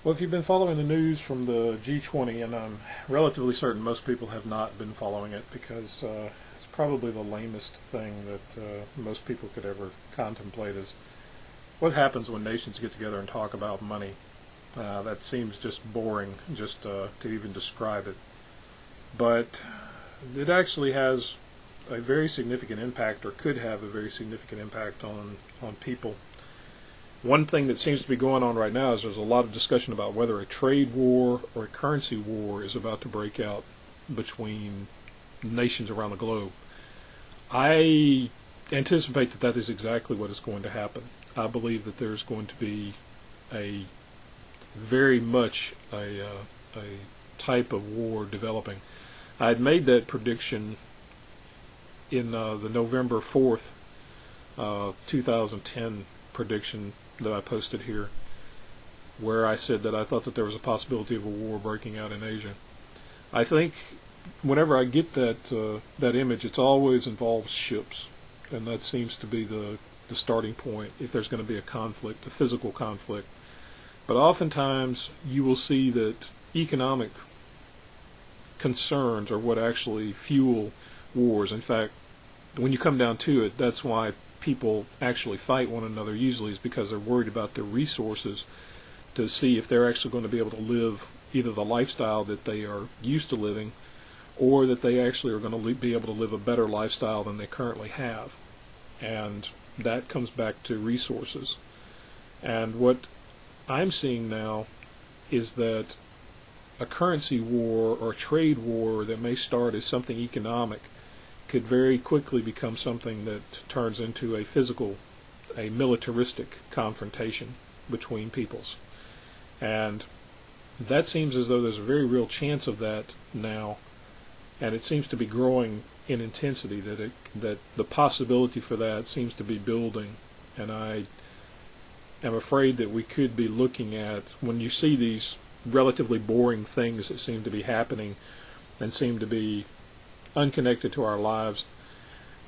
Well, if you've been following the news from the G20, and I'm relatively certain most people have not been following it because it's probably the lamest thing that most people could ever contemplate is what happens when nations get together and talk about money. That seems just boring just to even describe it. But it actually has a very significant impact, or could have a very significant impact on people. One thing that seems to be going on right now is there's a lot of discussion about whether a trade war or a currency war is about to break out between nations around the globe. I anticipate that that is exactly what is going to happen. I believe that there's going to be a very much a type of war developing. I had made that prediction in the November 4th, 2010 prediction that I posted here, where I said that I thought that there was a possibility of a war breaking out in Asia. I think whenever I get that image, it always involves ships, and that seems to be the starting point if there's going to be a conflict, a physical conflict. But oftentimes you will see that economic concerns are what actually fuel wars. In fact, when you come down to it, that's why people actually fight one another usually, is because they're worried about their resources, to see if they're actually going to be able to live either the lifestyle that they are used to living, or that they actually are going to be able to live a better lifestyle than they currently have. And that comes back to resources. And what I'm seeing now is that a currency war or a trade war that may start as something economic could very quickly become something that turns into a physical, a militaristic confrontation between peoples. And that seems as though there's a very real chance of that now, and it seems to be growing in intensity, that the possibility for that seems to be building. And I am afraid that we could be looking at, when you see these relatively boring things that seem to be happening and seem to be unconnected to our lives,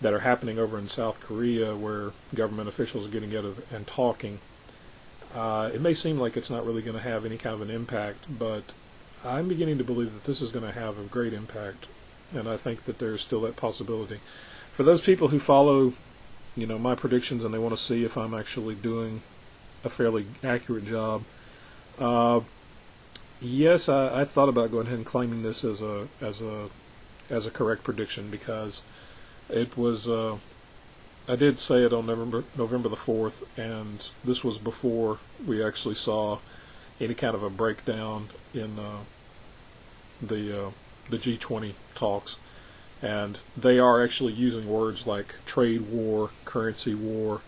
that are happening over in South Korea, where government officials are getting together and talking. It may seem like it's not really going to have any kind of an impact, but I'm beginning to believe that this is going to have a great impact, and I think that there's still that possibility. For those people who follow, my predictions, and they want to see if I'm actually doing a fairly accurate job, yes, I thought about going ahead and claiming this as a correct prediction, because it was I did say it on November the 4th, and this was before we actually saw any kind of a breakdown in the G20 talks. And they are actually using words like trade war, currency war,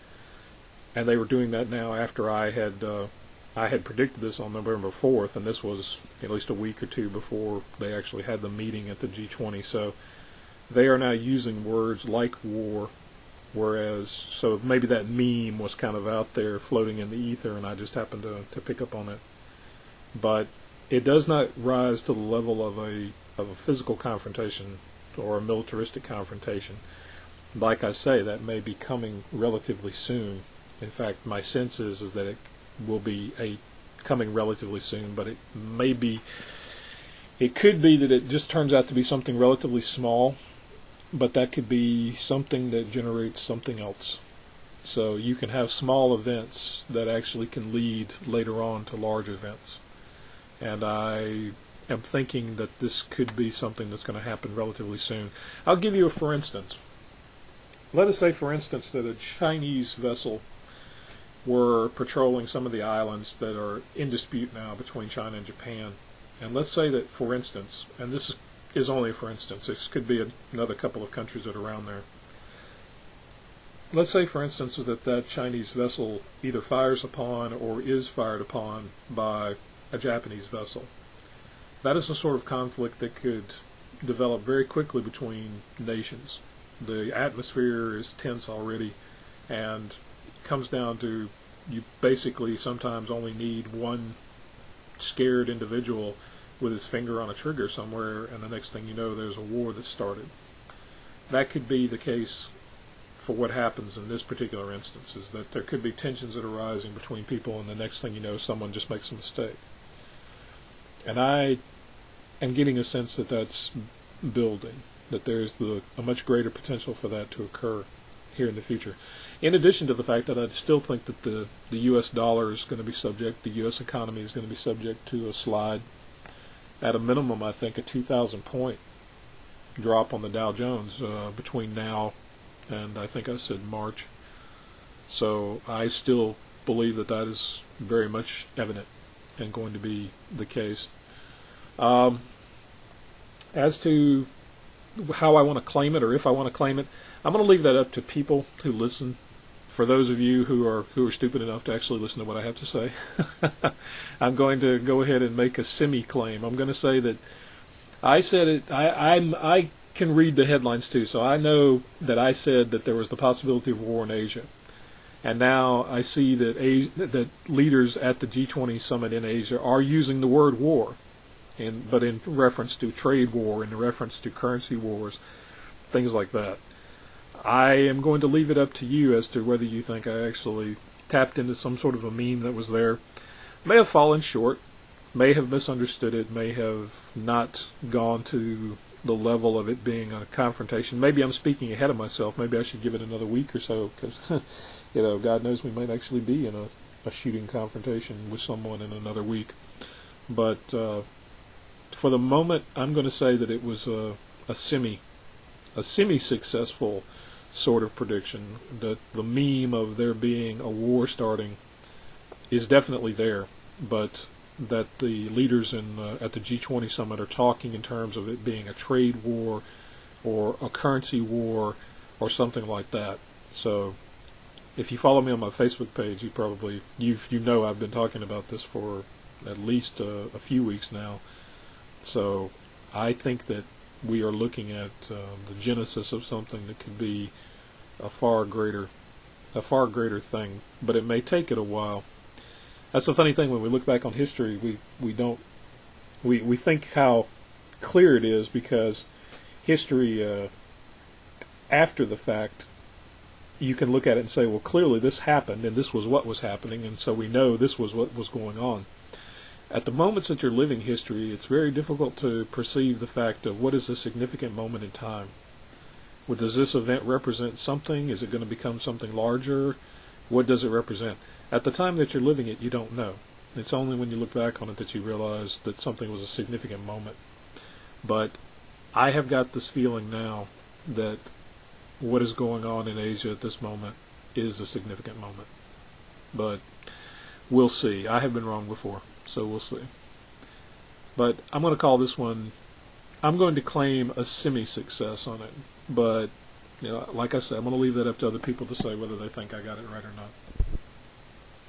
and they were doing that now after I had predicted this on November 4th, and this was at least a week or two before they actually had the meeting at the G20. So they are now using words like war, so maybe that meme was kind of out there floating in the ether, and I just happened to pick up on it. But it does not rise to the level of a physical confrontation or a militaristic confrontation. Like I say, that may be coming relatively soon. In fact, my sense is that it will be coming relatively soon, but it could be that it just turns out to be something relatively small, but that could be something that generates something else. So you can have small events that actually can lead later on to large events. And I am thinking that this could be something that's going to happen relatively soon. I'll give you a for instance. Let us say, for instance, that a Chinese vessel were patrolling some of the islands that are in dispute now between China and Japan. And let's say that, for instance, and this is only for instance, this could be another couple of countries that are around there. Let's say, for instance, that Chinese vessel either fires upon or is fired upon by a Japanese vessel. That is the sort of conflict that could develop very quickly between nations. The atmosphere is tense already, and it comes down to, you basically sometimes only need one scared individual with his finger on a trigger somewhere, and the next thing you know, there's a war that's started. That could be the case for what happens in this particular instance, is that there could be tensions that are rising between people, and the next thing you know, someone just makes a mistake. And I am getting a sense that that's building, that there's a much greater potential for that to occur here in the future. In addition to the fact that I still think that the U.S. dollar is going to be subject, the U.S. economy is going to be subject to a slide. At a minimum, I think a 2,000 point drop on the Dow Jones between now and I think I said March. So I still believe that that is very much evident and going to be the case. As to how I want to claim it or if I want to claim it, I'm going to leave that up to people who listen. For those of you who are stupid enough to actually listen to what I have to say, I'm going to go ahead and make a semi-claim. I'm going to say that I said it. I can read the headlines too, so I know that I said that there was the possibility of war in Asia, and now I see that leaders at the G20 summit in Asia are using the word war, but in reference to trade war, in reference to currency wars, things like that. I am going to leave it up to you as to whether you think I actually tapped into some sort of a meme that was there. May have fallen short, may have misunderstood it, may have not gone to the level of it being a confrontation. Maybe I'm speaking ahead of myself. Maybe I should give it another week or so, because God knows we might actually be in a shooting confrontation with someone in another week. But for the moment, I'm going to say that it was a semi-successful sort of prediction. That the meme of there being a war starting is definitely there, but that the leaders at the G20 summit are talking in terms of it being a trade war or a currency war or something like that. So if you follow me on my Facebook page, you know I've been talking about this for at least a few weeks now. So I think that we are looking at the genesis of something that could be a far greater thing, but it may take it a while. That's the funny thing, when we look back on history, we think how clear it is, because history after the fact, you can look at it and say, well, clearly this happened and this was what was happening, and so we know this was what was going on. At the moments that you're living history, it's very difficult to perceive the fact of what is a significant moment in time. Well, does this event represent something? Is it going to become something larger? What does it represent? At the time that you're living it, you don't know. It's only when you look back on it that you realize that something was a significant moment. But I have got this feeling now that what is going on in Asia at this moment is a significant moment. But we'll see. I have been wrong before, so we'll see. But I'm going to call this one, I'm going to claim a semi-success on it. But, like I said, I'm going to leave that up to other people to say whether they think I got it right or not.